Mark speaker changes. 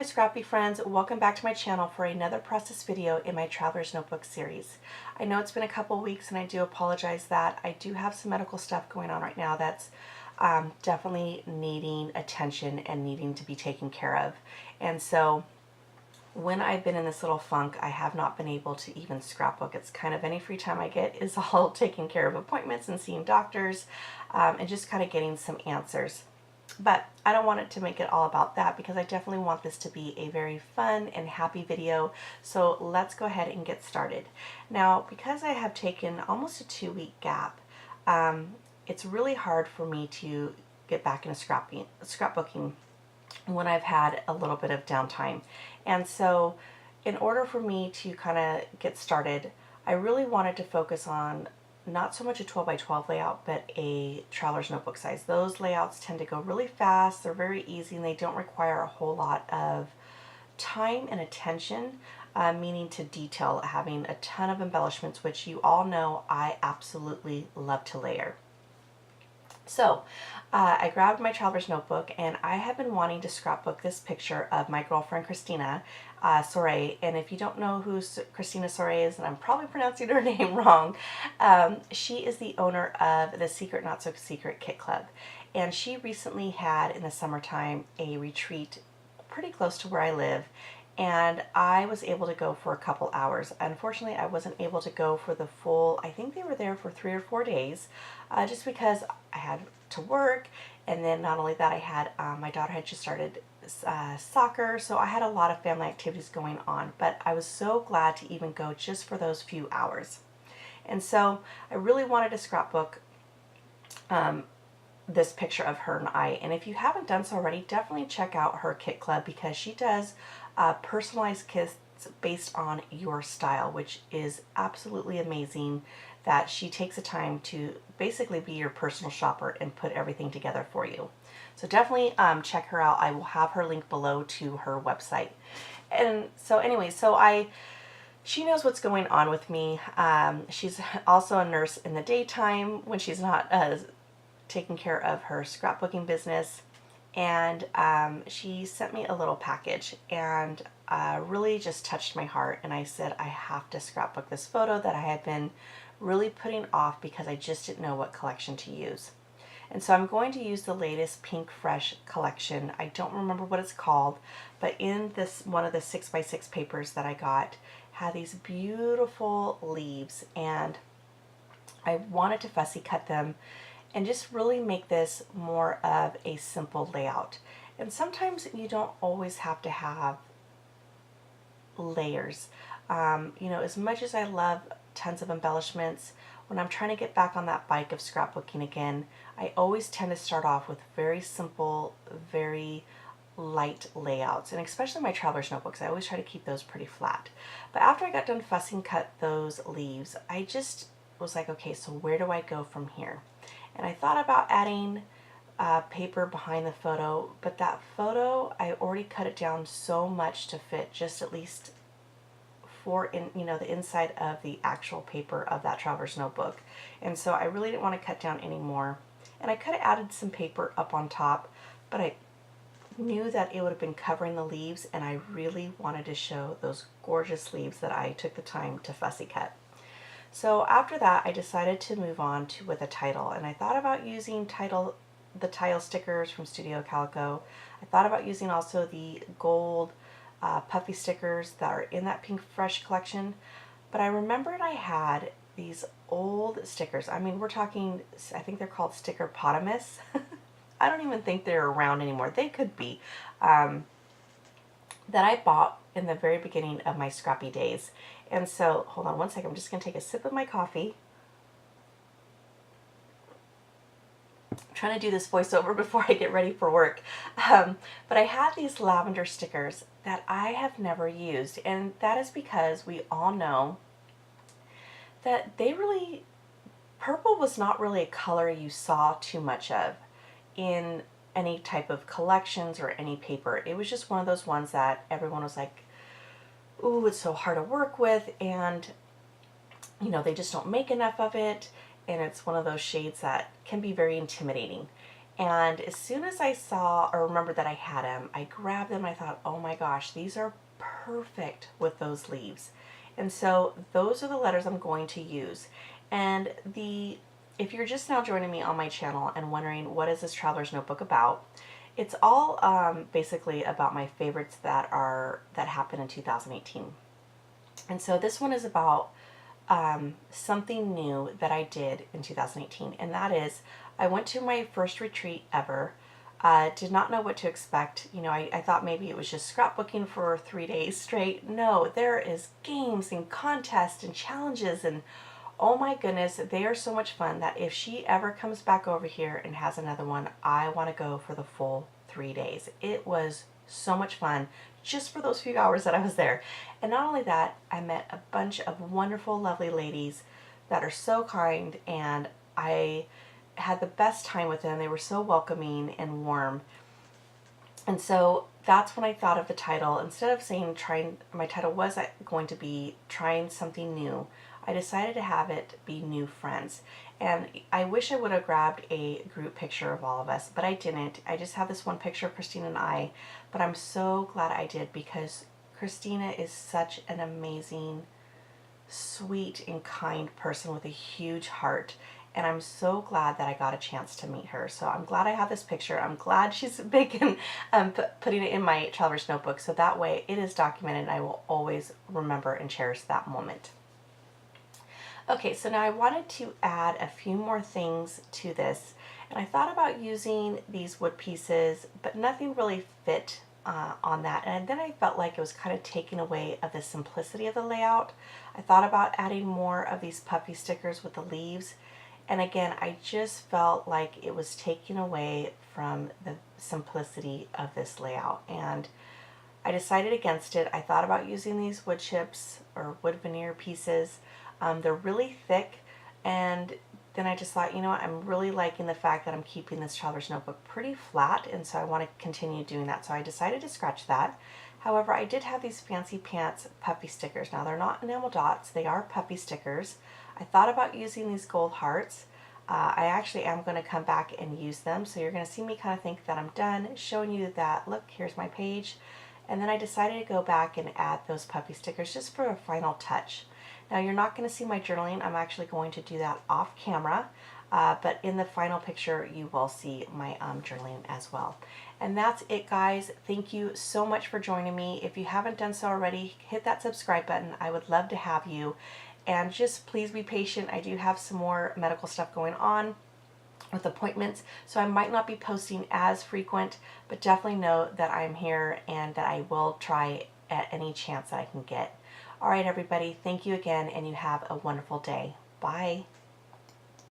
Speaker 1: Scrappy friends, welcome back to my channel for another process video in my Traveler's Notebook series. I know it's been a couple weeks and I do apologize that I do have some medical stuff going on right now that's definitely needing attention and needing to be taken care of. And so when I've been in this little funk, I have not been able to even scrapbook. It's kind of any free time I get is all taking care of appointments and seeing doctors and just kind of getting some answers. But I don't want it to make it all about that because I definitely want this to be a very fun and happy video. So let's go ahead and get started. Now, because I have taken almost a 2-week gap, it's really hard for me to get back into scrapbooking when I've had a little bit of downtime. And so in order for me to kind of get started, I really wanted to focus on not so much a 12 by 12 layout, but a Traveler's Notebook size. Those layouts tend to go really fast, they're very easy, and they don't require a whole lot of time and attention, meaning to detail, having a ton of embellishments, which you all know I absolutely love to layer. So I grabbed my Traveler's Notebook and I have been wanting to scrapbook this picture of my girlfriend Christina Soray. And if you don't know who Christina Soray is, and I'm probably pronouncing her name wrong, she is the owner of the Secret Not So Secret Kit Club. And she recently had, in the summertime, a retreat pretty close to where I live, and I was able to go for a couple hours. Unfortunately, I wasn't able to go for the full, I think they were there for 3 or 4 days, just because I had to work, and then not only that, I had, my daughter had just started soccer, so I had a lot of family activities going on, but I was so glad to even go just for those few hours. And so I really wanted to scrapbook this picture of her and I. And if you haven't done so already, definitely check out her kit club because she does personalized kits based on your style, which is absolutely amazing that she takes the time to basically be your personal shopper and put everything together for you. So definitely check her out. I will have her link below to her website. And so anyway, she knows what's going on with me. She's also a nurse in the daytime when she's not taking care of her scrapbooking business, and she sent me a little package and really just touched my heart, and I said I have to scrapbook this photo that I had been really putting off because I just didn't know what collection to use. And so I'm going to use the latest Pink Fresh collection. I don't remember what it's called, but in this one of the 6x6 papers that I got had these beautiful leaves, and I wanted to fussy cut them and just really make this more of a simple layout. And sometimes you don't always have to have layers. You know, as much as I love tons of embellishments, when I'm trying to get back on that bike of scrapbooking again, I always tend to start off with very simple, very light layouts, and especially my Traveler's Notebooks, I always try to keep those pretty flat. But after I got done fussing cut those leaves, I just was like, okay, so where do I go from here? And I thought about adding paper behind the photo, but that photo, I already cut it down so much to fit just at least the inside of the actual paper of that Traveler's Notebook. And so I really didn't want to cut down anymore. And I could have added some paper up on top, but I knew that it would have been covering the leaves, and I really wanted to show those gorgeous leaves that I took the time to fussy cut. So after that, I decided to move on with a title, and I thought about using the title stickers from Studio Calico. I thought about using also the gold puffy stickers that are in that Pink Fresh collection, but I remembered I had these old stickers. I mean, we're talking, I think they're called Stickerpotamus. I don't even think they're around anymore. They could be. That I bought in the very beginning of my scrappy days. And so, hold on one second, I'm just going to take a sip of my coffee. I'm trying to do this voiceover before I get ready for work. But I had these lavender stickers that I have never used, and that is because we all know that purple was not really a color you saw too much of in any type of collections or any paper. It was just one of those ones that everyone was like, ooh, it's so hard to work with, and you know, they just don't make enough of it, and it's one of those shades that can be very intimidating. And as soon as I saw or remembered that I had them, I grabbed them. I thought, oh my gosh, these are perfect with those leaves. And so those are the letters I'm going to use. And if you're just now joining me on my channel and wondering what is this Traveler's Notebook about, it's all basically about my favorites that happened in 2018. And so this one is about something new that I did in 2018, and that is I went to my first retreat ever. Did not know what to expect. You know, I thought maybe it was just scrapbooking for 3 days straight. No, there is games and contests and challenges, and oh my goodness, they are so much fun that if she ever comes back over here and has another one, I want to go for the full 3 days. It was so much fun just for those few hours that I was there. And not only that, I met a bunch of wonderful, lovely ladies that are so kind, and I had the best time with them. They were so welcoming and warm. And so that's when I thought of the title. Instead of saying trying, my title was going to be Trying Something New. I decided to have it be New Friends. And I wish I would have grabbed a group picture of all of us, but I didn't. I just have this one picture of Christina and I, but I'm so glad I did because Christina is such an amazing, sweet, and kind person with a huge heart. And I'm so glad that I got a chance to meet her. So I'm glad I have this picture. I'm glad she's making, putting it in my Traveler's Notebook. So that way it is documented and I will always remember and cherish that moment. Okay, so now I wanted to add a few more things to this. And I thought about using these wood pieces, but nothing really fit on that. And then I felt like it was kind of taking away of the simplicity of the layout. I thought about adding more of these puffy stickers with the leaves. And again, I just felt like it was taking away from the simplicity of this layout. And I decided against it. I thought about using these wood chips or wood veneer pieces. They're really thick, and then I just thought, you know what, I'm really liking the fact that I'm keeping this Traveler's Notebook pretty flat, and so I want to continue doing that. So I decided to scratch that. However, I did have these Fancy Pants puppy stickers. Now, they're not enamel dots. They are puppy stickers. I thought about using these gold hearts. I actually am going to come back and use them. So you're going to see me kind of think that I'm done, showing you that, look, here's my page. And then I decided to go back and add those puppy stickers just for a final touch. Now, you're not going to see my journaling. I'm actually going to do that off camera. But in the final picture, you will see my journaling as well. And that's it, guys. Thank you so much for joining me. If you haven't done so already, hit that subscribe button. I would love to have you. And just please be patient. I do have some more medical stuff going on with appointments, so I might not be posting as frequent, but definitely know that I'm here and that I will try at any chance that I can get. All right, everybody, thank you again, and you have a wonderful day. Bye.